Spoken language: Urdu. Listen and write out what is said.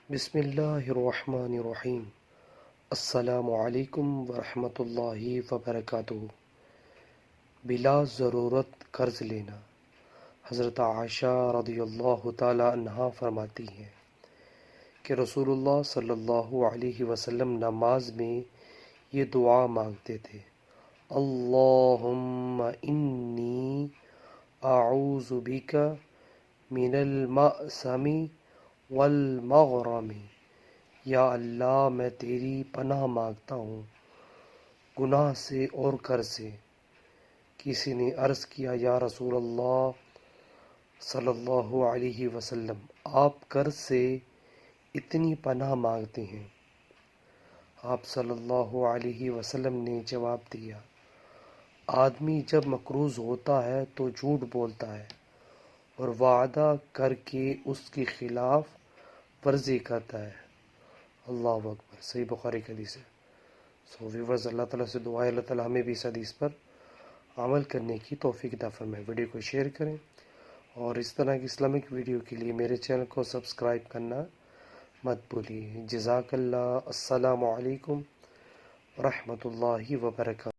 بسم اللہ الرحمن الرحیم۔ السلام علیکم ورحمۃ اللہ وبرکاتہ۔ بلا ضرورت قرض لینا۔ حضرت عائشہ رضی اللہ تعالی عنہا فرماتی ہیں کہ رسول اللہ صلی اللہ علیہ وسلم نماز میں یہ دعا مانگتے تھے: اللہم انی اعوذ بک من المأثم والمغرم، یا اللہ میں تیری پناہ مانگتا ہوں گناہ سے اور قرض سے۔ کسی نے عرض کیا: یا رسول اللہ صلی اللہ علیہ وسلم، آپ قرض سے اتنی پناہ مانگتے ہیں؟ آپ صلی اللہ علیہ وسلم نے جواب دیا: آدمی جب مقروض ہوتا ہے تو جھوٹ بولتا ہے اور وعدہ کر کے اس کی خلاف ورزی کرتا ہے۔ اللہ اکبر۔ صحیح بخاری کی حدیث ہے۔ ویورز، اللہ تعالیٰ سے دعا ہے اللہ تعالیٰ ہمیں بھی اس حدیث پر عمل کرنے کی توفیق عطا فرمائے۔ ویڈیو کو شیئر کریں اور اس طرح کی اسلامک ویڈیو کے لیے میرے چینل کو سبسکرائب کرنا مت بھولیے۔ جزاک اللہ۔ السلام علیکم ورحمۃ اللہ وبرکاتہ۔